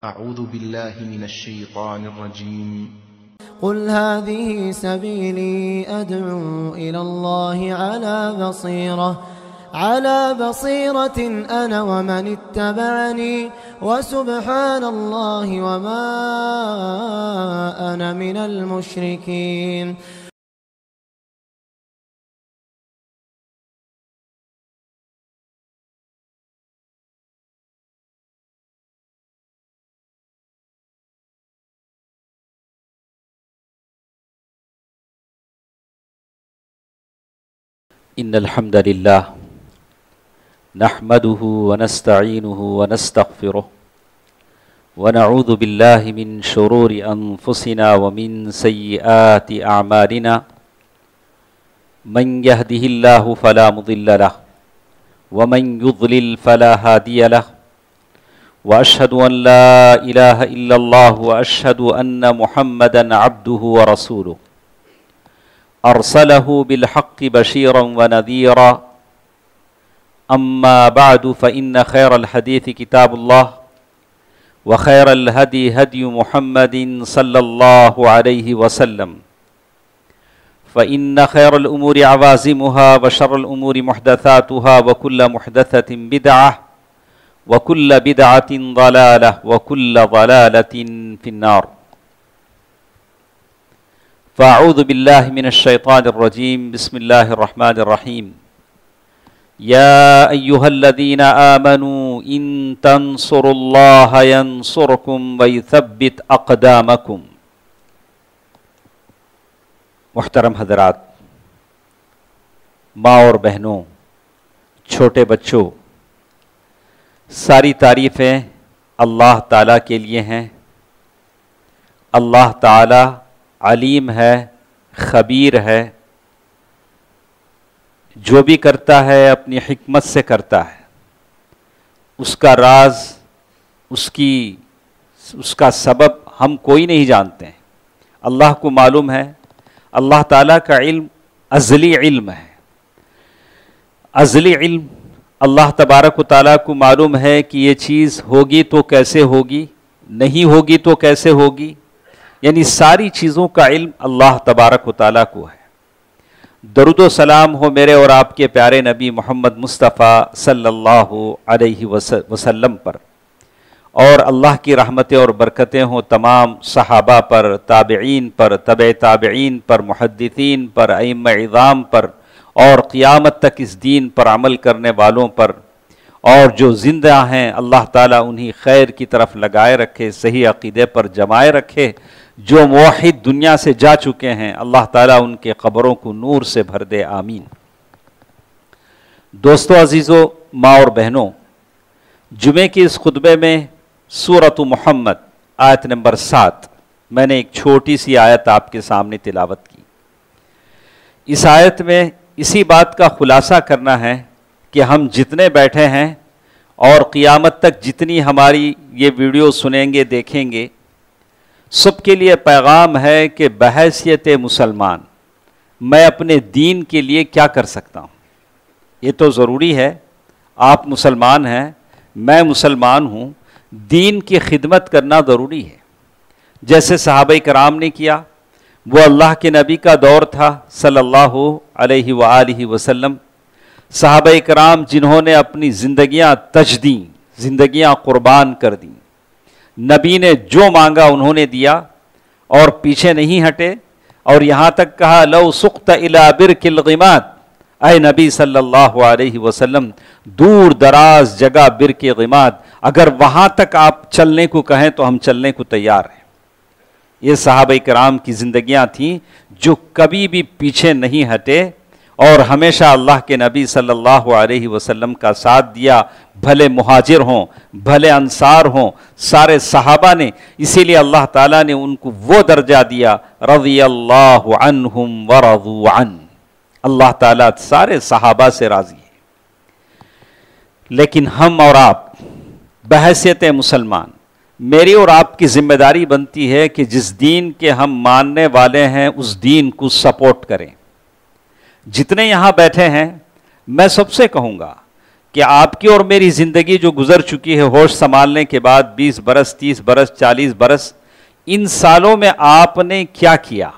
أعوذ بالله من الشيطان الرجيم قل هذه سبيلي أدعو إلى الله على بصيرة أنا ومن اتبعني وسبحان الله وما أنا من المشركين. إن الحمد لله نحمده ونستعينه ونستغفره ونعوذ بالله من شرور أنفسنا ومن سيئات أعمالنا من يهده الله فلا مضل له ومن يضلل فلا هادي له وأشهد أن لا إله إلا الله وأشهد أن محمدا عبده ورسوله أرسله بالحق بشيرا ونذيرا أما بعد فإن خير الحديث كتاب الله وخير الهدي هدي محمد صلى الله عليه وسلم فإن خير الأمور عوازمها وشر الأمور محدثاتها وكل محدثة بدعة وكل بدعة ضلالة وكل ضلالة في النار. فأعوذ بالله من الشيطان الرجيم. بسم الله الرحمن الرحيم. يا أيها الذين آمنوا إن تنصروا الله ينصركم ويثبت أقدامكم. محترم حضرات، ماں اور بہنوں، چھوٹے بچوں، ساری تعریفیں اللہ تعالیٰ کے لیے ہیں. اللہ تعالیٰ علیم ہے، خبیر ہے، جو بھی کرتا ہے اپنی حکمت سے کرتا ہے. اس کا راز، اس کا سبب ہم کوئی نہیں جانتے ہیں. اللہ کو معلوم ہے. اللہ تعالیٰ کا علم ازلی علم ہے. ازلی علم اللہ تبارک و تعالیٰ کو معلوم ہے کہ یہ چیز ہوگی تو کیسے ہوگی، نہیں ہوگی تو کیسے ہوگی. یعنی ساری چیزوں کا علم اللہ تبارک و تعالیٰ کو ہے. درود و سلام ہو میرے اور آپ کے پیارے نبی محمد مصطفیٰ صلی اللہ علیہ وسلم پر، اور اللہ کی رحمتیں اور برکتیں ہوں تمام صحابہ پر، تابعین پر، تبع تابعین پر، محدثین پر، ائمہ اعظام پر، اور قیامت تک اس دین پر عمل کرنے والوں پر، اور جو زندہ ہیں اللہ تعالیٰ انہی خیر کی طرف لگائے رکھے، صحیح عقیدے پر جمائے رکھے. جو موحد دنیا سے جا چکے ہیں اللہ تعالیٰ ان کے قبروں کو نور سے بھر دے. آمین. دوستو عزیزو، ماں اور بہنوں، جمعے کے اس خطبے میں سورۃ محمد آیت نمبر 7 میں نے ایک چھوٹی سی آیت آپ کے سامنے تلاوت کی. اس آیت میں اسی بات کا خلاصہ کرنا ہے کہ ہم جتنے بیٹھے ہیں اور قیامت تک جتنی ہماری یہ ویڈیو سنیں گے، دیکھیں گے، سب کے لیے پیغام ہے کہ بحیثیت مسلمان میں اپنے دین کے لیے کیا کر سکتا ہوں. یہ تو ضروری ہے. آپ مسلمان ہیں، میں مسلمان ہوں، دین کی خدمت کرنا ضروری ہے. جیسے صحابہ کرام نے کیا، وہ اللہ کے نبی کا دور تھا صلی اللہ علیہ وآلہ وسلم. صحابہ کرام جنہوں نے اپنی زندگیاں تج دیں، زندگیاں قربان کر دیں. نبی نے جو مانگا انہوں نے دیا اور پیچھے نہیں ہٹے، اور یہاں تک کہا لو سقت الی برک الغماد، اے نبی صلی اللہ علیہ وسلم، دور دراز جگہ برک غماد، اگر وہاں تک آپ چلنے کو کہیں تو ہم چلنے کو تیار ہیں. یہ صحابہ کرام کی زندگیاں تھیں جو کبھی بھی پیچھے نہیں ہٹے اور ہمیشہ اللہ کے نبی صلی اللہ علیہ وسلم کا ساتھ دیا. بھلے مہاجر ہوں، بھلے انصار ہوں، سارے صحابہ نے. اسی لیے اللہ تعالیٰ نے ان کو وہ درجہ دیا رضی اللہ عنہم ورضوا عنہ. اللہ تعالیٰ سارے صحابہ سے راضی ہے. لیکن ہم اور آپ بحیثیت مسلمان، میری اور آپ کی ذمہ داری بنتی ہے کہ جس دین کے ہم ماننے والے ہیں اس دین کو سپورٹ کریں. جتنے یہاں بیٹھے ہیں میں سب سے کہوں گا کہ آپ کی اور میری زندگی جو گزر چکی ہے ہوش سنبھالنے کے بعد 20 برس 30 برس 40 برس، ان سالوں میں آپ نے کیا کیا،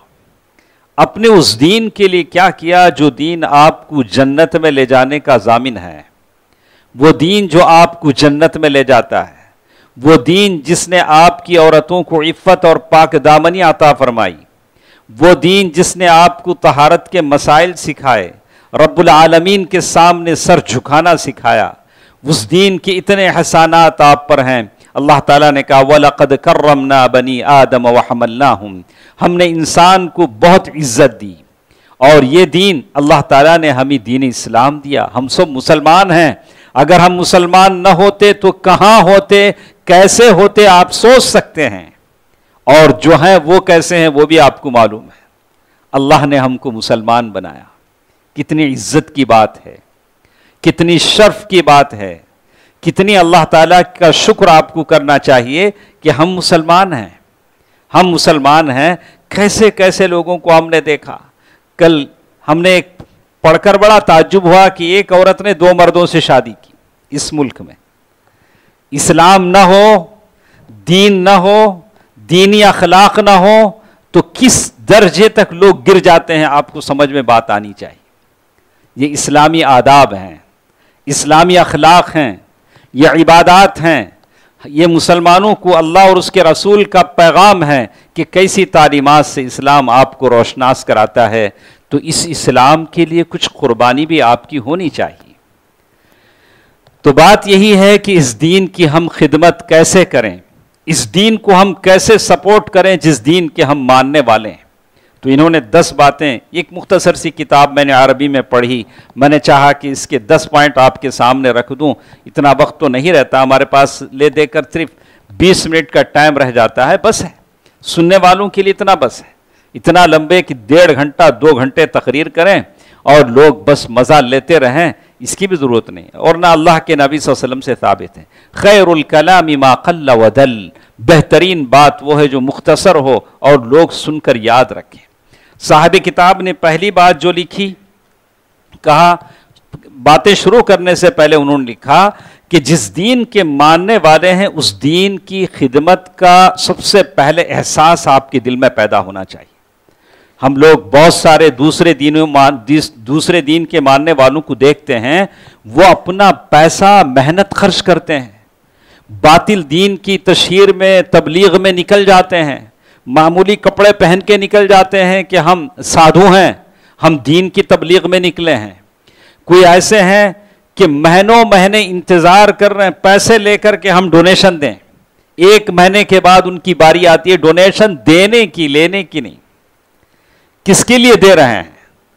اپنے اس دین کے لیے کیا کیا جو دین آپ کو جنت میں لے جانے کا ضامن ہے، وہ دین جو آپ کو جنت میں لے جاتا ہے، وہ دین جس نے آپ کی عورتوں کو عفت اور پاک دامنی عطا فرمائی، وہ دین جس نے آپ کو طہارت کے مسائل سکھائے، رب العالمین کے سامنے سر جھکانا سکھایا، اس دین کے اتنے احسانات آپ پر ہیں۔ اللہ تعالیٰ نے کہا وَلَقَدْ كَرَّمْنَا بَنِي آدَمَ وَحَمَلْنَاهُمْ، ہم نے انسان کو بہت عزت دی، اور یہ دین اللہ تعالیٰ نے ہمیں دین اسلام دیا۔ ہم سب مسلمان ہیں، اگر ہم مسلمان نہ ہوتے تو کہاں ہوتے، کیسے ہوتے، آپ سوچ سکتے ہیں، اور جو ہیں وہ کیسے ہیں وہ بھی آپ کو معلوم ہے۔ اللہ نے ہم کو مسلمان بنایا، کتنی عزت کی بات ہے، کتنی شرف کی بات ہے، کتنی اللہ تعالیٰ کا شکر آپ کو کرنا چاہیے کہ ہم مسلمان ہیں۔ ہم مسلمان ہیں، کیسے کیسے لوگوں کو ہم نے دیکھا۔ کل ہم نے ایک پڑھ کر بڑا تعجب ہوا کہ ایک عورت نے 2 مردوں سے شادی کی اس ملک میں۔ اسلام نہ ہو، دین نہ ہو، دینی اخلاق نہ ہو تو کس درجے تک لوگ گر جاتے ہیں، آپ کو سمجھ میں بات آنی چاہیے۔ یہ اسلامی آداب ہیں، اسلامی اخلاق ہیں، یہ عبادات ہیں، یہ مسلمانوں کو اللہ اور اس کے رسول کا پیغام ہے کہ کیسی تعلیمات سے اسلام آپ کو روشناس کراتا ہے، تو اس اسلام کے لیے کچھ قربانی بھی آپ کی ہونی چاہیے۔ تو بات یہی ہے کہ اس دین کی ہم خدمت کیسے کریں، اس دین کو ہم کیسے سپورٹ کریں جس دین کے ہم ماننے والے ہیں۔ تو انہوں نے 10 باتیں، ایک مختصر سی کتاب میں نے عربی میں پڑھی، میں نے چاہا کہ اس کے 10 پوائنٹ آپ کے سامنے رکھ دوں، اتنا وقت تو نہیں رہتا ہمارے پاس، لے دے کر صرف 20 منٹ کا ٹائم رہ جاتا ہے، بس ہے سننے والوں کے لیے، اتنا بس ہے، اتنا لمبے کہ 1.5 گھنٹہ 2 گھنٹے تقریر کریں اور لوگ بس مزہ لیتے رہیں، اس کی بھی ضرورت نہیں، اور نہ اللہ کے نبی صلی اللہ علیہ وسلم سے ثابت ہے۔ خیر الکلام ما قل ودل، بہترین بات وہ ہے جو مختصر ہو اور لوگ سن کر یاد رکھیں۔ صاحب کتاب نے پہلی بات جو لکھی، کہا باتیں شروع کرنے سے پہلے انہوں نے لکھا کہ جس دین کے ماننے والے ہیں اس دین کی خدمت کا سب سے پہلے احساس آپ کے دل میں پیدا ہونا چاہیے۔ ہم لوگ بہت سارے دوسرے دین کے ماننے والوں کو دیکھتے ہیں، وہ اپنا پیسہ محنت خرچ کرتے ہیں، باطل دین کی تشہیر میں تبلیغ میں نکل جاتے ہیں، معمولی کپڑے پہن کے نکل جاتے ہیں کہ ہم سادھو ہیں، ہم دین کی تبلیغ میں نکلے ہیں۔ کوئی ایسے ہیں کہ مہینوں مہینے انتظار کر رہے ہیں پیسے لے کر کے ہم ڈونیشن دیں، 1 مہینے کے بعد ان کی باری آتی ہے ڈونیشن دینے کی، لینے کی نہیں۔ کس کے لیے دے رہے ہیں؟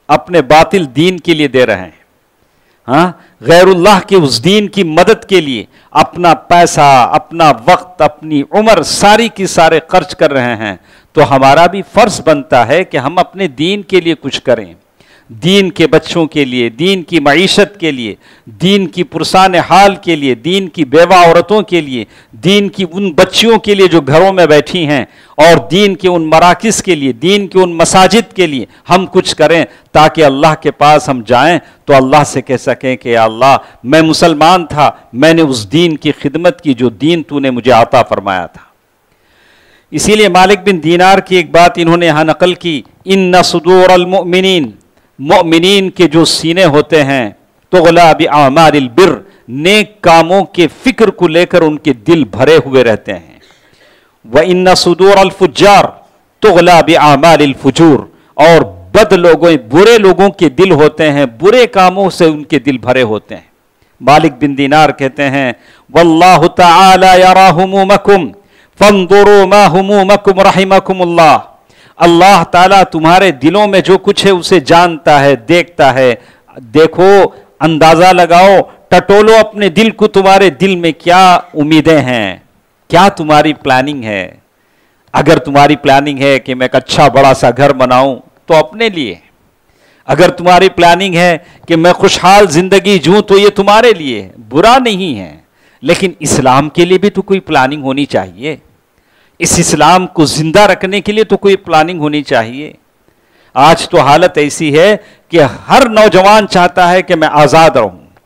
اپنے باطل دین کے لیے دے رہے ہیں، ہاں، غیر اللہ کے اس دین کی مدد کے لیے اپنا پیسہ، اپنا وقت، اپنی عمر ساری کی سارے خرچ کر رہے ہیں۔ تو ہمارا بھی فرض بنتا ہے کہ ہم اپنے دین کے لیے کچھ کریں، دین کے بچوں کے لیے، دین کی معیشت کے لیے، دین کی پرسان حال کے لیے، دین کی بیوہ عورتوں کے لیے، دین کی ان بچیوں کے لیے جو گھروں میں بیٹھی ہیں، اور دین کے ان مراکز کے لیے، دین کے ان مساجد کے لیے ہم کچھ کریں، تاکہ اللہ کے پاس ہم جائیں تو اللہ سے کہہ سکیں کہ یا اللہ میں مسلمان تھا، میں نے اس دین کی خدمت کی جو دین تو نے مجھے عطا فرمایا تھا۔ اسی لیے مالک بن دینار کی ایک بات انہوں نے یہاں نقل کی، ان صدور المؤمنین، مؤمنین کے جو سینے ہوتے ہیں، تغلا باعمال البر، نیک کاموں کے فکر کو لے کر ان کے دل بھرے ہوئے رہتے ہیں۔ وَإِنَّ صُدُورَ الْفُجَّارِ تُغْلَى بِأَعْمَالِ الْفُجُورِ، اور بد لوگوں، برے لوگوں کے دل ہوتے ہیں، برے کاموں سے ان کے دل بھرے ہوتے ہیں۔ مالک بن دینار کہتے ہیں وَاللَّهُ تَعَالَى يَرَى هُمُومَكُمْ فَانظُرُوا مَا هُمُومَكُمْ رَحِمَكُمُ اللَّهُ، اللہ تعالیٰ تمہارے دلوں میں جو کچھ ہے اسے جانتا ہے، دیکھتا ہے، دیکھو، اندازہ لگاؤ، ٹٹولو اپنے دل کو، تمہارے دل میں کیا امیدیں ہیں، کیا تمہاری پلاننگ ہے۔ اگر تمہاری پلاننگ ہے کہ میں ایک اچھا بڑا سا گھر بناؤں تو اپنے لیے، اگر تمہاری پلاننگ ہے کہ میں خوشحال زندگی جوں تو یہ تمہارے لیے، برا نہیں ہے، لیکن اسلام کے لیے بھی تو کوئی پلاننگ ہونی چاہیے، اس اسلام کو زندہ رکھنے کے لیے تو کوئی پلاننگ ہونی چاہیے۔ آج تو حالت ایسی ہے کہ ہر نوجوان چاہتا ہے کہ میں آزاد رہوں،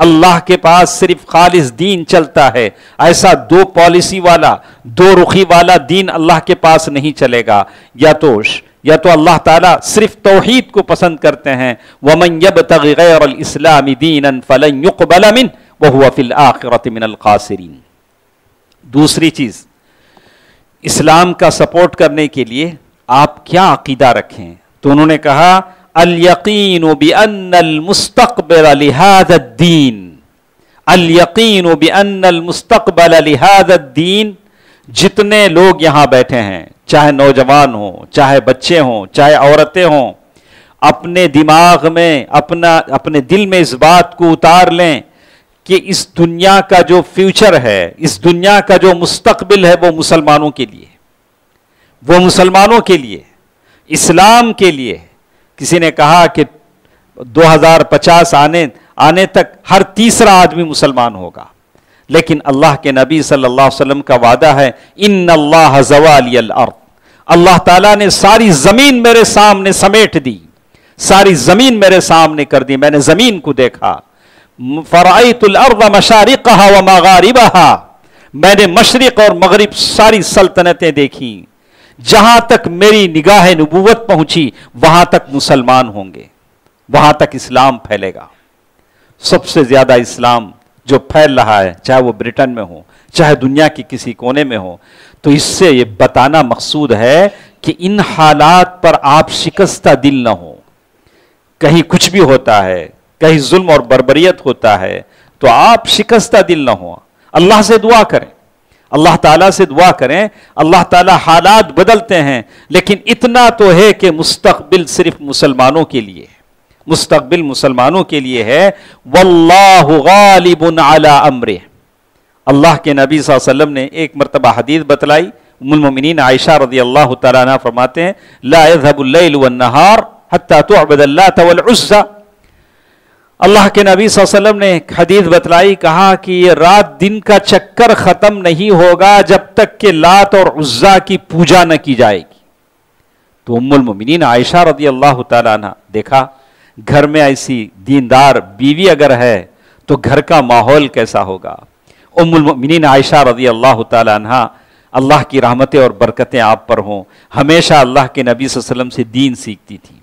اللہ کے پاس صرف خالص دین چلتا ہے. ایسا دو پالیسی والا، دو رخی والا دین اللہ کے پاس نہیں چلے گا. یا تو اللہ تعالیٰ صرف توحید کو پسند کرتے ہیں. وَمَن يَبْتَغِ غَيْرَ الْإِسْلَامِ دِينًا فَلَن يُقْبَلَ مِنْهُ وَهُوَ فِي الْآخِرَةِ مِنَ الْخَاسِرِينَ. دوسری چیز، اسلام کا سپورٹ کرنے کے لیے آپ کیا عقیدہ رکھیں؟ تو انہوں نے کہا الیقین بأن المستقبل لهذا الدین، الیقین بأن المستقبل لهذا الدین. جتنے لوگ یہاں بیٹھے ہیں، چاہے نوجوان ہوں، چاہے بچے ہوں، چاہے عورتیں ہوں، اپنے دماغ میں اپنے دل میں اس بات کو اتار لیں کہ اس دنیا کا جو فیوچر ہے، اس دنیا کا جو مستقبل ہے، وہ مسلمانوں کے لیے، وہ مسلمانوں کے لیے، اسلام کے لیے. کسی نے کہا کہ 2050 آنے تک ہر تیسرا آدمی مسلمان ہوگا، لیکن اللہ کے نبی صلی اللہ علیہ وسلم کا وعدہ ہے ان اللہ زوالی الارض، اللہ تعالیٰ نے ساری زمین میرے سامنے سمیٹ دی، ساری زمین میرے سامنے کر دی. میں نے زمین کو دیکھا. فرأیت الارض مشارقها ومغاربها، میں نے مشرق اور مغرب ساری سلطنتیں دیکھی. جہاں تک میری نگاہ نبوت پہنچی وہاں تک مسلمان ہوں گے، وہاں تک اسلام پھیلے گا. سب سے زیادہ اسلام جو پھیل رہا ہے، چاہے وہ برٹن میں ہو، چاہے دنیا کے کسی کونے میں ہو. تو اس سے یہ بتانا مقصود ہے کہ ان حالات پر آپ شکستہ دل نہ ہو. کہیں کچھ بھی ہوتا ہے، کہیں ظلم اور بربریت ہوتا ہے، تو آپ شکستہ دل نہ ہو. اللہ سے دعا کریں، اللہ تعالیٰ سے دعا کریں. اللہ تعالیٰ حالات بدلتے ہیں، لیکن اتنا تو ہے کہ مستقبل صرف مسلمانوں کے لیے، مستقبل مسلمانوں کے لیے ہے. واللہ غالب علی امرہ. اللہ کے نبی صلی اللہ علیہ وسلم نے ایک مرتبہ حدیث بتلائی. ام المؤمنین عائشہ رضی اللہ تعالیٰ عنہ فرماتے ہیں لا يذهب اللیل والنہار حتی تعبد اللات والعزى. اللہ کے نبی صلی اللہ علیہ وسلم نے ایک حدیث بتلائی، کہا کہ یہ رات دن کا چکر ختم نہیں ہوگا جب تک کہ لات اور عزا کی پوجا نہ کی جائے گی. تو ام المؤمنین عائشہ رضی اللہ تعالیٰ عنہ، دیکھا گھر میں ایسی دیندار بیوی اگر ہے تو گھر کا ماحول کیسا ہوگا. ام المؤمنین عائشہ رضی اللہ تعالیٰ عنہ، اللہ کی رحمتیں اور برکتیں آپ پر ہوں، ہمیشہ اللہ کے نبی صلی اللہ علیہ وسلم سے دین سیکھتی تھی،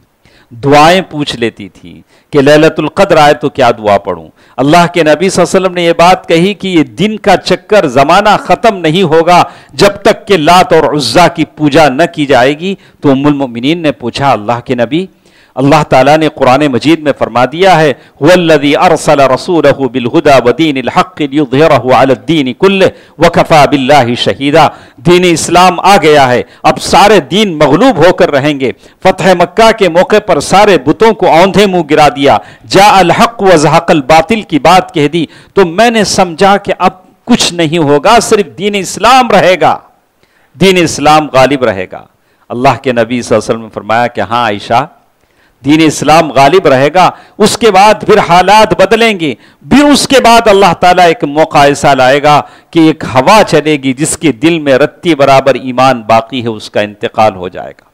دعائیں پوچھ لیتی تھی کہ لیلۃ القدر آئے تو کیا دعا پڑھوں. اللہ کے نبی صلی اللہ علیہ وسلم نے یہ بات کہی کہ یہ دن کا چکر زمانہ ختم نہیں ہوگا جب تک کہ لات اور عزا کی پوجا نہ کی جائے گی. تو ام المؤمنین نے پوچھا اللہ کے نبی، اللہ تعالیٰ نے قرآن مجید میں فرما دیا ہے هو الذی ارسل رسولہ بالہدی ودین الحق لیظہرہ علی الدین کلہ وکفی باللہ شہیدا. دین اسلام آ گیا ہے، اب سارے دین مغلوب ہو کر رہیں گے. فتح مکہ کے موقع پر سارے بتوں کو اوندھے منہ گرا دیا، جاء الحق وزہق الباطل کی بات کہہ دی. تو میں نے سمجھا کہ اب کچھ نہیں ہوگا، صرف دین اسلام رہے گا، دین اسلام غالب رہے گا. اللہ کے نبی صلی اللہ علیہ وسلم نے فرمایا کہ ہاں عائشہ، دین اسلام غالب رہے گا. اس کے بعد پھر حالات بدلیں گے، پھر اس کے بعد اللہ تعالیٰ ایک موقع ایسا لائے گا کہ ایک ہوا چلے گی جس کے دل میں رتی برابر ایمان باقی ہے، اس کا انتقال ہو جائے گا.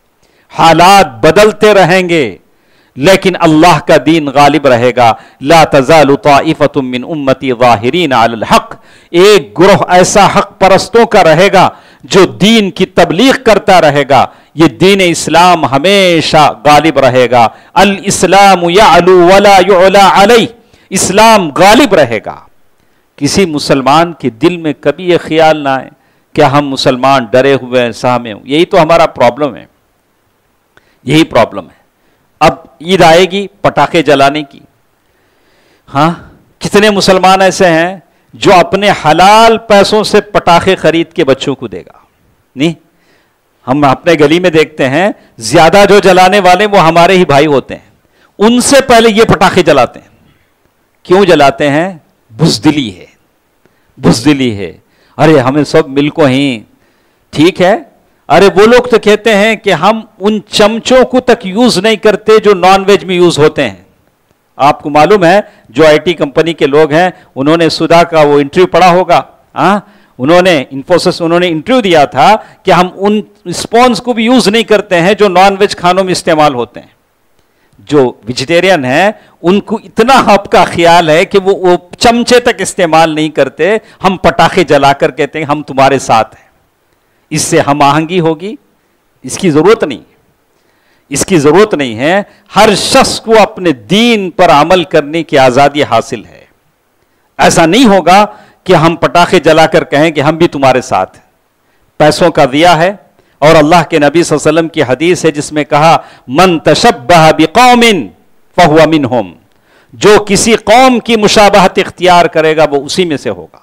حالات بدلتے رہیں گے لیکن اللہ کا دین غالب رہے گا. لا تزال طائفۃ من امتی ظاہرین علی الحق. ایک گروہ ایسا حق پرستوں کا رہے گا جو دین کی تبلیغ کرتا رہے گا. یہ دین اسلام ہمیشہ غالب رہے گا. الاسلام یعلو ولا یعلا علیہ. اسلام غالب رہے گا. کسی مسلمان کے دل میں کبھی یہ خیال نہ آئے کہ ہم مسلمان ڈرے ہوئے ہیں، سہمے. یہی تو ہمارا پرابلم ہے، یہی پرابلم ہے. اب عید آئے گی پٹاخے جلانے کی. ہاں، کتنے مسلمان ایسے ہیں جو اپنے حلال پیسوں سے پٹاخے خرید کے بچوں کو دے گا؟ نہیں، ہم اپنے گلی میں دیکھتے ہیں زیادہ جو جلانے والے وہ ہمارے ہی بھائی ہوتے ہیں، ان سے پہلے یہ پٹاخے جلاتے ہیں. کیوں جلاتے ہیں؟ بزدلی ہے، بزدلی ہے. ارے ہمیں سب مل کو ہی ٹھیک ہے. ارے وہ لوگ تو کہتے ہیں کہ ہم ان چمچوں کو تک یوز نہیں کرتے جو نان ویج میں یوز ہوتے ہیں. آپ کو معلوم ہے جو آئی ٹی کمپنی کے لوگ ہیں، انہوں نے سدھا کا وہ انٹرویو پڑھا ہوگا. انہوں نے انفوسس انہوں نے انٹرویو دیا تھا کہ ہم ان اسپونز کو بھی یوز نہیں کرتے ہیں جو نان ویج کھانوں میں استعمال ہوتے ہیں. جو ویجیٹیرین ہیں ان کو اتنا آپ کا خیال ہے کہ وہ چمچے تک استعمال نہیں کرتے، ہم پٹاخے جلا کر کہتے ہیں ہم تمہارے ساتھ ہیں، اس سے ہم آہنگی ہوگی؟ اس کی ضرورت نہیں، اس کی ضرورت نہیں ہے۔ ہر شخص کو اپنے دین پر عمل کرنے کی آزادی حاصل ہے۔ ایسا نہیں ہوگا کہ ہم پٹاخے جلا کر کہیں کہ ہم بھی تمہارے ساتھ ہیں۔ پیسوں کا دیا ہے، اور اللہ کے نبی صلی اللہ علیہ وسلم کی حدیث ہے جس میں کہا من تشبہ بقوم فہو منہم، جو کسی قوم کی مشابہت اختیار کرے گا وہ اسی میں سے ہوگا،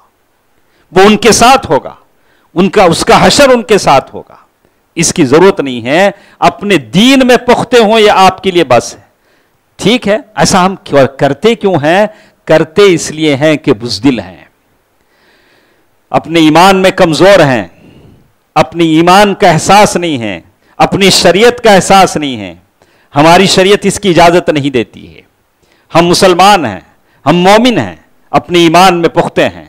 وہ ان کے ساتھ ہوگا، اس کا حشر ان کے ساتھ ہوگا۔ اس کی ضرورت نہیں ہے، اپنے دین میں پختہ ہوں یہ آپ کے لیے بس ہے۔ ٹھیک ہے، ایسا ہم کرتے کیوں ہیں؟ کرتے اس لیے ہیں کہ بزدل ہیں، اپنے ایمان میں کمزور ہیں، اپنی ایمان کا احساس نہیں ہے، اپنی شریعت کا احساس نہیں ہے۔ ہماری شریعت اس کی اجازت نہیں دیتی ہے۔ ہم مسلمان ہیں، ہم مومن ہیں، اپنے ایمان میں پختہ ہیں،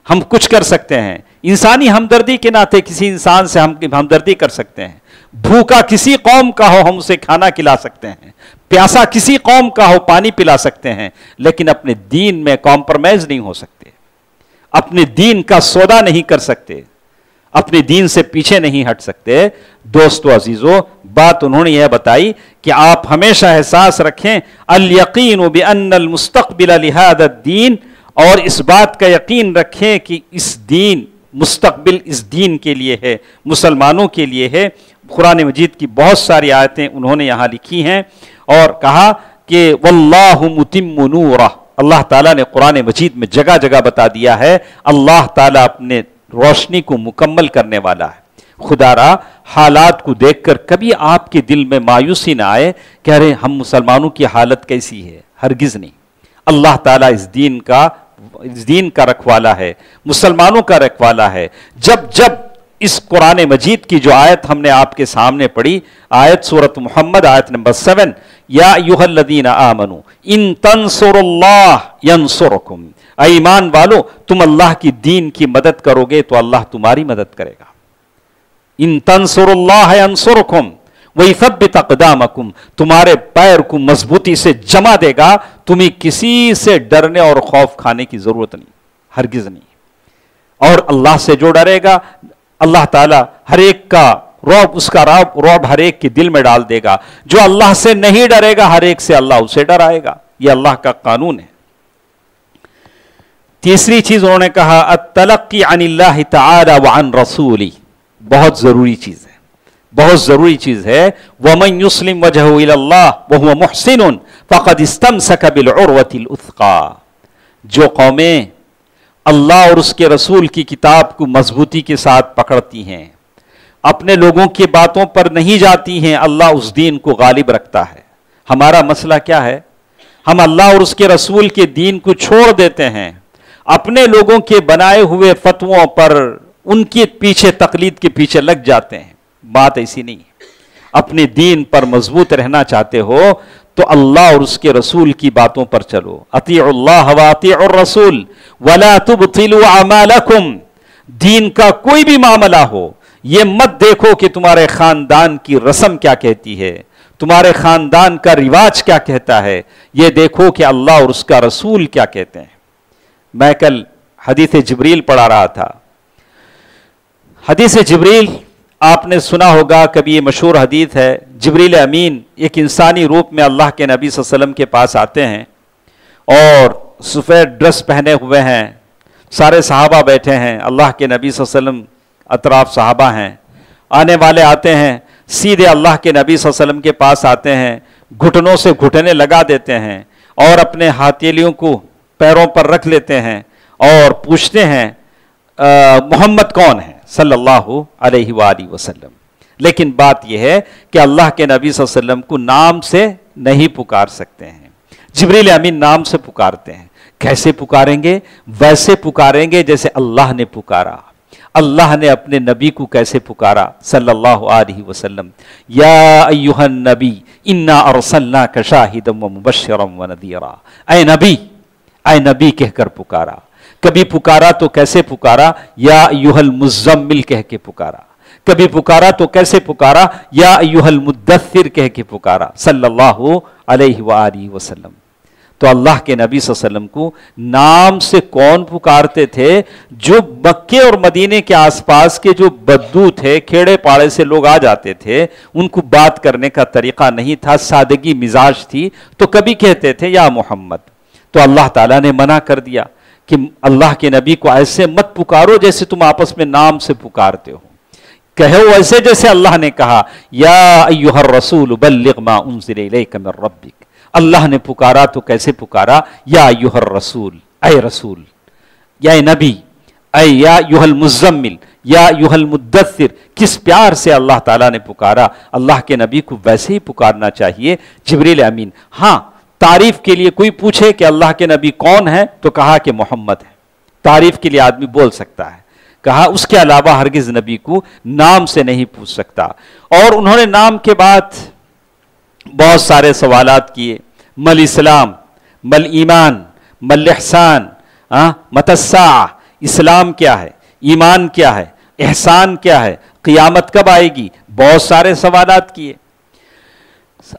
ہم کچھ کر سکتے ہیں، انسانی ہمدردی کے ناطے کسی انسان سے ہم ہمدردی کر سکتے ہیں، بھوکا کسی قوم کا ہو ہم اسے کھانا کھلا سکتے ہیں، پیاسا کسی قوم کا ہو پانی پلا سکتے ہیں، لیکن اپنے دین میں کمپرومائز نہیں ہو سکتے، اپنے دین کا سودا نہیں کر سکتے، اپنے دین سے پیچھے نہیں ہٹ سکتے۔ دوستو عزیزو، بات انہوں نے یہ بتائی کہ آپ ہمیشہ احساس رکھیں الیقین بان المستقبل لہذا الدین، اور اس بات کا یقین رکھیں کہ اس دین، مستقبل اس دین کے لیے ہے، مسلمانوں کے لیے ہے۔ قرآن مجید کی بہت ساری آیتیں انہوں نے یہاں لکھی ہیں اور کہا کہ واللہ متم نورہ، اللہ تعالیٰ نے قرآن مجید میں جگہ جگہ بتا دیا ہے اللہ تعالیٰ اپنے روشنی کو مکمل کرنے والا ہے۔ خدا را حالات کو دیکھ کر کبھی آپ کے دل میں مایوسی نہ آئے کہ ارے ہم مسلمانوں کی حالت کیسی ہے، ہرگز نہیں۔ اللہ تعالیٰ اس دین کا رکھوالا ہے، مسلمانوں کا رکھوالا ہے۔ جب اس قرآن مجید کی جو آیت ہم نے آپ کے سامنے پڑھی، آیت سورۃ محمد آیت نمبر 7، یا ایھا الذین آمنوا ان تنصروا اللہ ینصرکم، اے ایمان والو تم اللہ کی دین کی مدد کرو گے تو اللہ تمہاری مدد کرے گا۔ ان تنصروا اللہ ینصرکم ویثبت اقدامکم، تمہارے پیر کو مضبوطی سے جمع دے گا، تمہیں کسی سے ڈرنے اور خوف کھانے کی ضرورت نہیں، ہرگز نہیں۔ اور اللہ سے جو ڈرے گا اللہ تعالیٰ ہر ایک کا اس کا رعب ہر ایک کے دل میں ڈال دے گا۔ جو اللہ سے نہیں ڈرے گا ہر ایک سے اللہ اسے ڈرائے گا، یہ اللہ کا قانون ہے۔ تیسری چیز انہوں نے کہا التلقی عن اللہ تعالی وعن رسولہ، بہت ضروری چیز ہے، بہت ضروری چیز ہے۔ ومن یسلم وجہہ الی اللہ وہو محسن فقد استمسک بالعروۃ الوثقی، جو قومیں اللہ اور اس کے رسول کی کتاب کو مضبوطی کے ساتھ پکڑتی ہیں، اپنے لوگوں کی باتوں پر نہیں جاتی ہیں، اللہ اس دین کو غالب رکھتا ہے۔ ہمارا مسئلہ کیا ہے؟ ہم اللہ اور اس کے رسول کے دین کو چھوڑ دیتے ہیں، اپنے لوگوں کے بنائے ہوئے فتووں پر ان کے پیچھے تقلید کے پیچھے لگ جاتے ہیں۔ بات ایسی نہیں ہے۔ اپنے دین پر مضبوط رہنا چاہتے ہو تو اللہ اور اس کے رسول کی باتوں پر چلو۔ اطیعوا اللہ واطیعوا الرسول ولا تبطلوا اعمالکم، دین کا کوئی بھی معاملہ ہو یہ مت دیکھو کہ تمہارے خاندان کی رسم کیا کہتی ہے، تمہارے خاندان کا رواج کیا کہتا ہے، یہ دیکھو کہ اللہ اور اس کا رسول کیا کہتے ہیں۔ میں کل حدیث جبریل پڑھا رہا تھا۔ حدیث جبریل آپ نے سنا ہوگا، کبھی یہ مشہور حدیث ہے، جبریل امین ایک انسانی روپ میں اللہ کے نبی صلی اللہ علیہ وسلم کے پاس آتے ہیں اور سفید ڈریس پہنے ہوئے ہیں، سارے صحابہ بیٹھے ہیں، اللہ کے نبی صلی اللہ علیہ وسلم اطراف صحابہ ہیں، آنے والے آتے ہیں، سیدھے اللہ کے نبی صلی اللہ علیہ وسلم کے پاس آتے ہیں، گھٹنوں سے گھٹنے لگا دیتے ہیں اور اپنے ہاتھیلیوں کو پیروں پر رکھ لیتے ہیں اور پوچھتے ہیں محمد کون ہے صلی اللہ علیہ وآلہ وسلم۔ لیکن بات یہ ہے کہ اللہ کے نبی صلی اللہ علیہ وسلم کو نام سے نہیں پکار سکتے ہیں، جبریل امین نام سے پکارتے ہیں۔ کیسے پکاریں گے؟ ویسے پکاریں گے جیسے اللہ نے پکارا۔ اللہ نے اپنے نبی کو کیسے پکارا صلی اللہ علیہ وسلم؟ یا ایھا النبی انا ارسلناک شاہدا ومبشرا ونذیرا، اے نبی کہہ کر پکارا۔ کبھی پکارا تو کیسے پکارا؟ یا ایھا المزمل کہہ کے پکارا۔ کبھی پکارا تو کیسے پکارا؟ یا ایھا المدثر کہہ کے پکارا صلی اللہ علیہ وآلہ وسلم. تو اللہ کے نبی صلی اللہ علیہ وسلم کو نام سے کون پکارتے تھے؟ جو مکے اور مدینے کے آس پاس کے جو بدو تھے، کھیڑے پاڑے سے لوگ آ جاتے تھے، ان کو بات کرنے کا طریقہ نہیں تھا، سادگی مزاج تھی، تو کبھی کہتے تھے یا محمد. تو اللہ تعالیٰ نے منع کر دیا کہ اللہ کے نبی کو ایسے مت پکارو جیسے تم آپس میں نام سے پکارتے ہو، کہو ایسے جیسے اللہ نے کہا یا ایھا الرسول بلغ ما انزل الیک من ربک. اللہ نے پکارا تو کیسے پکارا؟ یا ایھا الرسول، اے رسول، یا نبی، اے یا ایھا المزمل، یا ایھا المدثر. کس پیار سے اللہ تعالیٰ نے پکارا. اللہ کے نبی کو ویسے ہی پکارنا چاہیے. جبریل امین. ہاں، تعریف کے لیے کوئی پوچھے کہ اللہ کے نبی کون ہے تو کہا کہ محمد ہے. تعریف کے لیے آدمی بول سکتا ہے، کہا. اس کے علاوہ ہرگز نبی کو نام سے نہیں پوچھ سکتا. اور انہوں نے نام کے بعد بہت سارے سوالات کیے. مل اسلام، مل ایمان، مل احسان، متی الساعہ. اسلام کیا ہے، ایمان کیا ہے، احسان کیا ہے، قیامت کب آئے گی؟ بہت سارے سوالات کیے.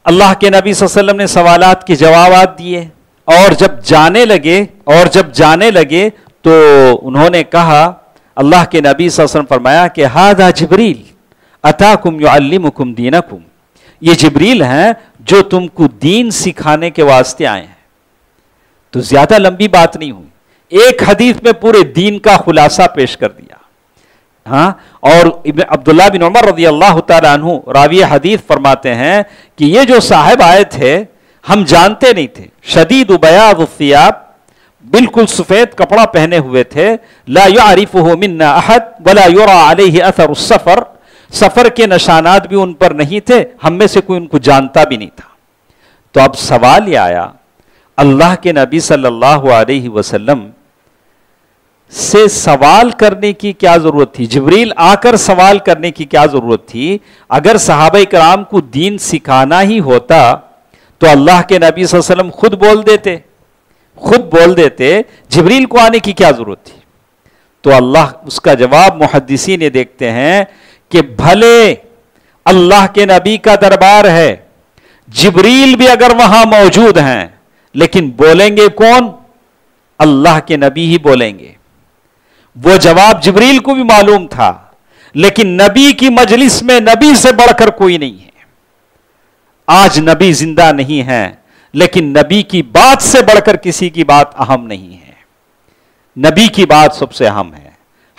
اللہ کے نبی صلی اللہ علیہ وسلم نے سوالات کے جوابات دیے. اور جب جانے لگے تو انہوں نے کہا، اللہ کے نبی صلی اللہ علیہ وسلم فرمایا کہ ھذا جبریل اتاکم یعلمکم دینکم. یہ جبریل ہیں جو تم کو دین سکھانے کے واسطے آئے ہیں. تو زیادہ لمبی بات نہیں ہوئی، ایک حدیث میں پورے دین کا خلاصہ پیش کر دیا. ہاں. اور عبداللہ بن عمر رضی اللہ تعالیٰ عنہ راوی حدیث فرماتے ہیں کہ یہ جو صاحب آئے تھے ہم جانتے نہیں تھے. شدید بیاض الثیاب، بالکل سفید کپڑا پہنے ہوئے تھے. لا یعرفہ منا احد ولا یرى علیہ اثر السفر. سفر کے نشانات بھی ان پر نہیں تھے، ہم میں سے کوئی ان کو جانتا بھی نہیں تھا. تو اب سوال یہ آیا، اللہ کے نبی صلی اللہ علیہ وسلم سے سوال کرنے کی کیا ضرورت تھی؟ جبریل آ کر سوال کرنے کی کیا ضرورت تھی؟ اگر صحابہ کرام کو دین سکھانا ہی ہوتا تو اللہ کے نبی صلی اللہ علیہ وسلم خود بول دیتے، جبریل کو آنے کی کیا ضرورت تھی؟ تو اللہ اس کا جواب محدثین دیکھتے ہیں کہ بھلے اللہ کے نبی کا دربار ہے، جبریل بھی اگر وہاں موجود ہیں، لیکن بولیں گے کون؟ اللہ کے نبی ہی بولیں گے. وہ جواب جبریل کو بھی معلوم تھا، لیکن نبی کی مجلس میں نبی سے بڑھ کر کوئی نہیں ہے. آج نبی زندہ نہیں ہے، لیکن نبی کی بات سے بڑھ کر کسی کی بات اہم نہیں ہے. نبی کی بات سب سے اہم ہے.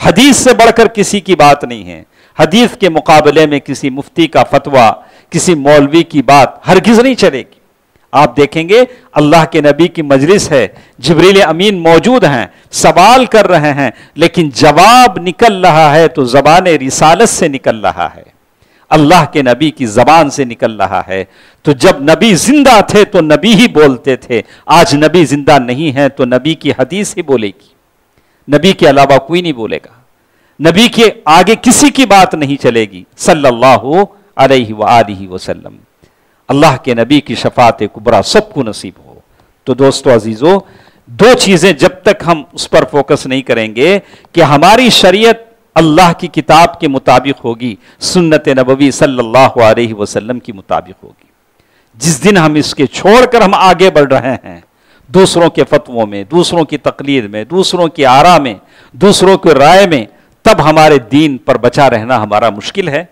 حدیث سے بڑھ کر کسی کی بات نہیں ہے. حدیث کے مقابلے میں کسی مفتی کا فتویٰ، کسی مولوی کی بات ہرگز نہیں چلے گی. آپ دیکھیں گے اللہ کے نبی کی مجلس ہے، جبریل امین موجود ہیں، سوال کر رہے ہیں، لیکن جواب نکل رہا ہے تو زبان رسالت سے نکل رہا ہے، اللہ کے نبی کی زبان سے نکل رہا ہے. تو جب نبی زندہ تھے تو نبی ہی بولتے تھے. آج نبی زندہ نہیں ہے تو نبی کی حدیث ہی بولے گی، نبی کے علاوہ کوئی نہیں بولے گا. نبی کے آگے کسی کی بات نہیں چلے گی صلی اللہ علیہ وآلہ وسلم. اللہ کے نبی کی شفاعت کبریٰ سب کو نصیب ہو. تو دوستو عزیزو، دو چیزیں جب تک ہم اس پر فوکس نہیں کریں گے کہ ہماری شریعت اللہ کی کتاب کے مطابق ہوگی، سنت نبوی صلی اللہ علیہ وسلم کی مطابق ہوگی. جس دن ہم اس کے چھوڑ کر ہم آگے بڑھ رہے ہیں دوسروں کے فتووں میں، دوسروں کی تقلید میں، دوسروں کی آراء میں، دوسروں کی رائے میں، تب ہمارے دین پر بچا رہنا ہمارا مشکل ہے.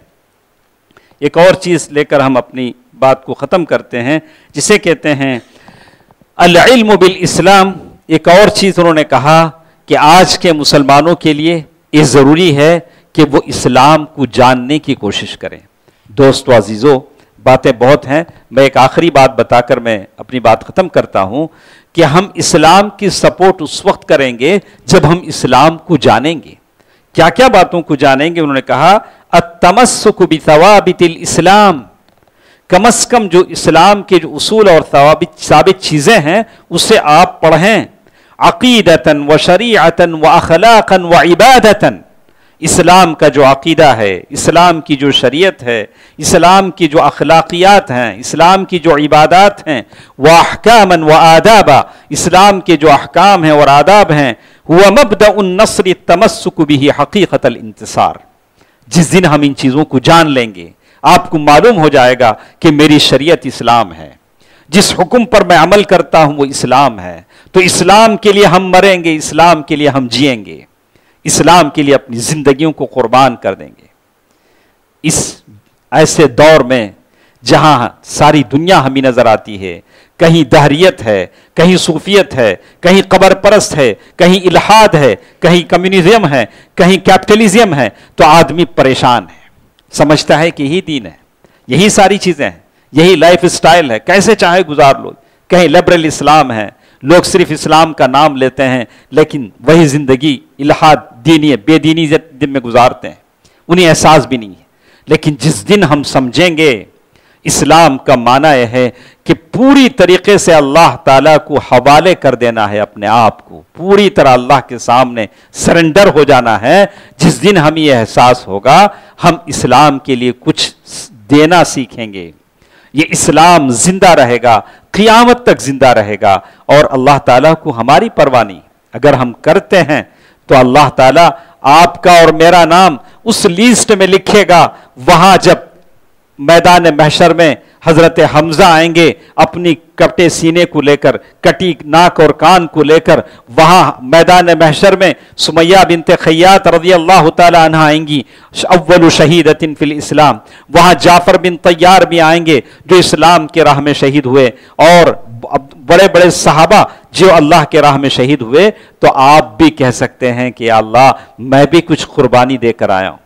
ایک اور چیز لے کر ہم اپنی بات کو ختم کرتے ہیں، جسے کہتے ہیں العلم بالاسلام. ایک اور چیز انہوں نے کہا کہ آج کے مسلمانوں کے لیے یہ ضروری ہے کہ وہ اسلام کو جاننے کی کوشش کریں. دوستو عزیزو، باتیں بہت ہیں، میں ایک آخری بات بتا کر میں اپنی بات ختم کرتا ہوں کہ ہم اسلام کی سپورٹ اس وقت کریں گے جب ہم اسلام کو جانیں گے. کیا کیا باتوں کو جانیں گے؟ انہوں نے کہا التمسک بثوابت الاسلام، کم از کم جو اسلام کے جو اصول اور ثابت چیزیں ہیں اسے آپ پڑھیں. عقیدتاً و شریعتاً و اخلاقاً و عبادتاً، اسلام کا جو عقیدہ ہے، اسلام کی جو شریعت ہے، اسلام کی جو اخلاقیات ہیں، اسلام کی جو عبادات ہیں، واحکاماً و آدابا، اسلام کے جو احکام ہیں اور آداب ہیں، هو مبدأ النصر التمسک به حقیقت الانتصار. جس دن ہم ان چیزوں کو جان لیں گے، آپ کو معلوم ہو جائے گا کہ میری شریعت اسلام ہے، جس حکم پر میں عمل کرتا ہوں وہ اسلام ہے، تو اسلام کے لیے ہم مریں گے، اسلام کے لیے ہم جئیں گے، اسلام کے لیے اپنی زندگیوں کو قربان کر دیں گے۔ اس ایسے دور میں جہاں ساری دنیا ہمیں نظر آتی ہے، کہیں دہریت ہے، کہیں صوفیت ہے، کہیں قبر پرست ہے، کہیں الحاد ہے، کہیں کمیونزم ہے، کہیں کیپٹلزم ہے، تو آدمی پریشان ہے، سمجھتا ہے کہ یہی دین ہے، یہی ساری چیزیں ہیں، یہی لائف سٹائل ہے، کیسے چاہے گزار لو۔ کہیں لبرل اسلام ہے، لوگ صرف اسلام کا نام لیتے ہیں لیکن وہی زندگی الحاد دینی بے دینی دن میں گزارتے ہیں، انہیں احساس بھی نہیں ہے۔ لیکن جس دن ہم سمجھیں گے اسلام کا معنی یہ ہے کہ پوری طریقے سے اللہ تعالیٰ کو حوالے کر دینا ہے، اپنے آپ کو پوری طرح اللہ کے سامنے سرنڈر ہو جانا ہے، جس دن ہمیں یہ احساس ہوگا ہم اسلام کے لیے کچھ دینا سیکھیں گے، یہ اسلام زندہ رہے گا، قیامت تک زندہ رہے گا، اور اللہ تعالیٰ کو ہماری پرواہ نہیں۔ اگر ہم کرتے ہیں تو اللہ تعالیٰ آپ کا اور میرا نام اس لیسٹ میں لکھے گا، وہاں جب میدان محشر میں حضرت حمزہ آئیں گے اپنی کٹے سینے کو لے کر، کٹی ناک اور کان کو لے کر، وہاں میدان محشر میں سمیہ بنت خیاط رضی اللہ تعالی عنہ آئیں گی، اول شہیدۃ فی الاسلام، وہاں جعفر بن طیار بھی آئیں گے جو اسلام کے راہ میں شہید ہوئے، اور بڑے بڑے صحابہ جو اللہ کے راہ میں شہید ہوئے۔ تو آپ بھی کہہ سکتے ہیں کہ یا اللہ میں بھی کچھ قربانی دے کر آیا ہوں،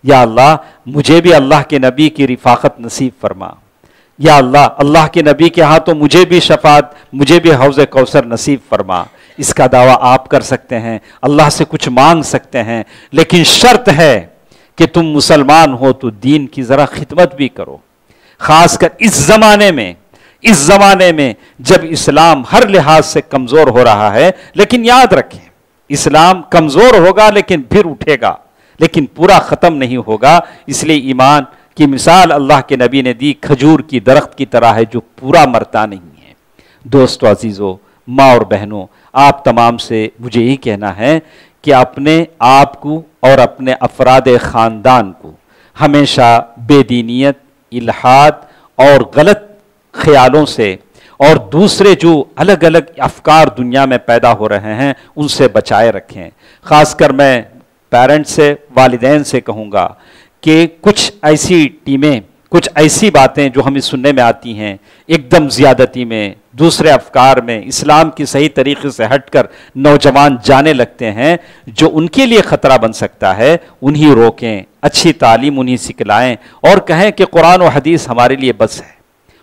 یا اللہ مجھے بھی اللہ کے نبی کی رفاقت نصیب فرما، یا اللہ اللہ کے نبی کے ہاں تو مجھے بھی شفاعت، مجھے بھی حوض کوثر نصیب فرما۔ اس کا دعویٰ آپ کر سکتے ہیں، اللہ سے کچھ مانگ سکتے ہیں، لیکن شرط ہے کہ تم مسلمان ہو تو دین کی ذرا خدمت بھی کرو، خاص کر اس زمانے میں جب اسلام ہر لحاظ سے کمزور ہو رہا ہے۔ لیکن یاد رکھیں اسلام کمزور ہوگا لیکن پھر اٹھے گا، لیکن پورا ختم نہیں ہوگا۔ اس لیے ایمان کی مثال اللہ کے نبی نے دی، کھجور کی درخت کی طرح ہے جو پورا مرتا نہیں ہے۔ دوستو عزیزو، ماں اور بہنوں، آپ تمام سے مجھے یہی کہنا ہے کہ اپنے آپ کو اور اپنے افراد خاندان کو ہمیشہ بے دینیت، الحاد اور غلط خیالوں سے اور دوسرے جو الگ الگ افکار دنیا میں پیدا ہو رہے ہیں ان سے بچائے رکھیں۔ خاص کر میں پیرنٹ سے، والدین سے کہوں گا کہ کچھ ایسی ٹیمیں، کچھ ایسی باتیں جو ہمیں سننے میں آتی ہیں ایک دم زیادتی میں، دوسرے افکار میں، اسلام کی صحیح طریقے سے ہٹ کر نوجوان جانے لگتے ہیں، جو ان کے لیے خطرہ بن سکتا ہے، انہی روکیں، اچھی تعلیم انہی سکھلائیں، اور کہیں کہ قرآن و حدیث ہمارے لیے بس ہے،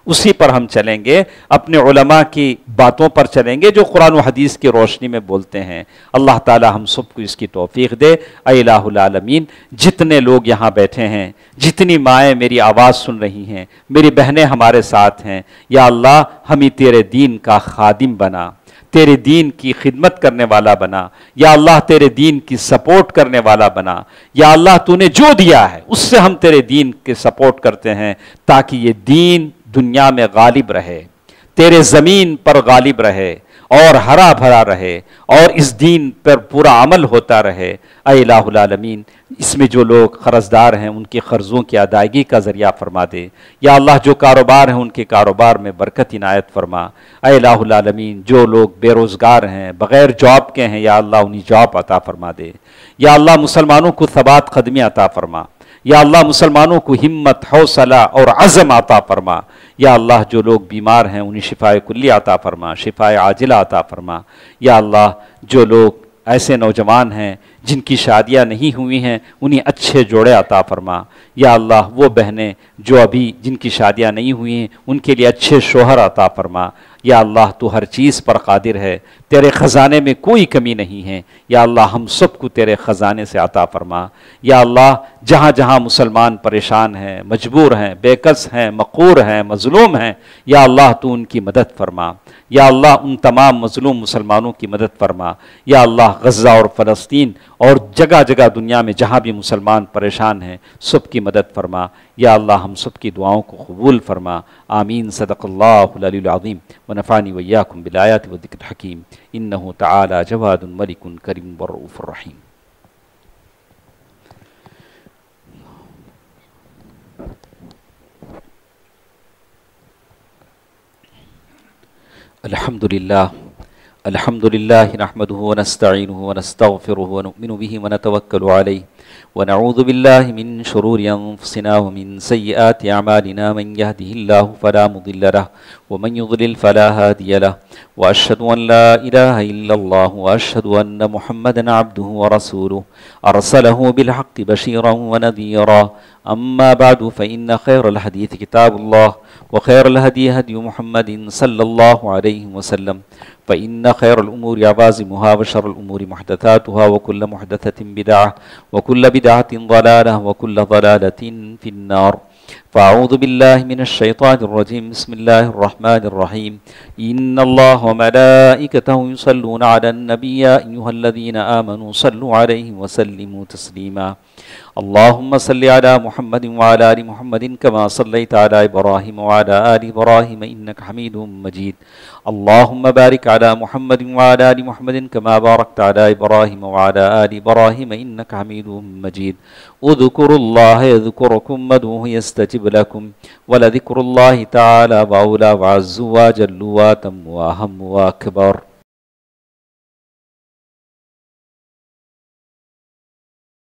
اسی پر ہم چلیں گے، اپنے علماء کی باتوں پر چلیں گے جو قرآن و حدیث کی روشنی میں بولتے ہیں۔ اللہ تعالی ہم سب کو اس کی توفیق دے۔ اے الہ العالمین، جتنے لوگ یہاں بیٹھے ہیں، جتنی مائیں میری آواز سن رہی ہیں، میری بہنیں ہمارے ساتھ ہیں، یا اللہ ہمیں تیرے دین کا خادم بنا، تیرے دین کی خدمت کرنے والا بنا، یا اللہ تیرے دین کی سپورٹ کرنے والا بنا، یا اللہ تو نے جو دیا ہے اس سے ہم تیرے دین کے سپورٹ کرتے ہیں، تاکہ یہ دین دنیا میں غالب رہے، تیرے زمین پر غالب رہے اور ہرا بھرا رہے، اور اس دین پر پورا عمل ہوتا رہے۔ اے الہ العالمین، اس میں جو لوگ قرضدار ہیں ان کے قرضوں کی ادائیگی کا ذریعہ فرما دے، یا اللہ جو کاروبار ہیں ان کے کاروبار میں برکت عنایت فرما۔ اے الہ العالمین، جو لوگ بے روزگار ہیں، بغیر جاب کے ہیں، یا اللہ انہیں جاب عطا فرما دے، یا اللہ مسلمانوں کو ثبات قدمی عطا فرما، یا اللہ مسلمانوں کو ہمت، حوصلہ اور عزم عطا فرما، یا اللہ جو لوگ بیمار ہیں انہیں شفائے کلی عطا فرما، شفائے عاجلہ عطا فرما، یا اللہ جو لوگ ایسے نوجوان ہیں جن کی شادیاں نہیں ہوئی ہیں انہیں اچھے جوڑے عطا فرما، یا اللہ وہ بہنیں جو ابھی جن کی شادیاں نہیں ہوئی ہیں ان کے لیے اچھے شوہر عطا فرما۔ یا اللہ تو ہر چیز پر قادر ہے، تیرے خزانے میں کوئی کمی نہیں ہے، یا اللہ ہم سب کو تیرے خزانے سے عطا فرما۔ یا اللہ جہاں جہاں مسلمان پریشان ہیں، مجبور ہیں، بے کس ہیں، مقہور ہیں، مظلوم ہیں، یا اللہ تو ان کی مدد فرما، یا اللہ ان تمام مظلوم مسلمانوں کی مدد فرما۔ یا اللہ غزہ اور فلسطین اور جگہ جگہ دنیا میں جہاں بھی مسلمان پریشان ہیں سب کی مدد فرما۔ یا اللہ ہم سب کی دعاؤں کو قبول فرما۔ آمین۔ صدق اللہ العلی العظیم ونفعنی وإياكم بالآیات والذکر الحکیم۔ انہ تعالی جواد ملک کریم والرؤوف الرحیم۔ الحمد لله نحمده ونستعينه ونستغفره ونؤمن به ونتوكل عليه ونعوذ بالله من شرور أنفسنا ومن سيئات أعمالنا من يهده الله فلا مضل له ومن يضلل فلا هادي له وأشهد أن لا إله إلا الله وأشهد أن محمدا عبده ورسوله أرسله بالحق بشيرا ونذيرا أما بعد فإن خير الحديث كتاب الله وخير الهدي هدي محمد صلى الله عليه وسلم فإن خير الأمور عوازمها وشر الأمور محدثاتها وكل محدثة بدعة وكل بدعة ضلالة وكل ضلالة في النار فأعوذ بالله من الشيطان الرجيم بسم الله الرحمن الرحيم إن الله وملائكته يصلون على النبي يا أيها الذين آمنوا صلوا عليه وسلموا تسليما اللهم صل على محمد وعلى آل محمد كما صليت على إبراهيم وعلى آل إبراهيم إنك حميد مجيد اللهم بارك على محمد وعلى آل محمد كما باركت على إبراهيم وعلى آل إبراهيم إنك حميد مجيد اذكروا الله يذكركم وادعوه يستجب لكم ولذكر الله تعالى وأولى وعز وجل وأتم وأهم وأكبر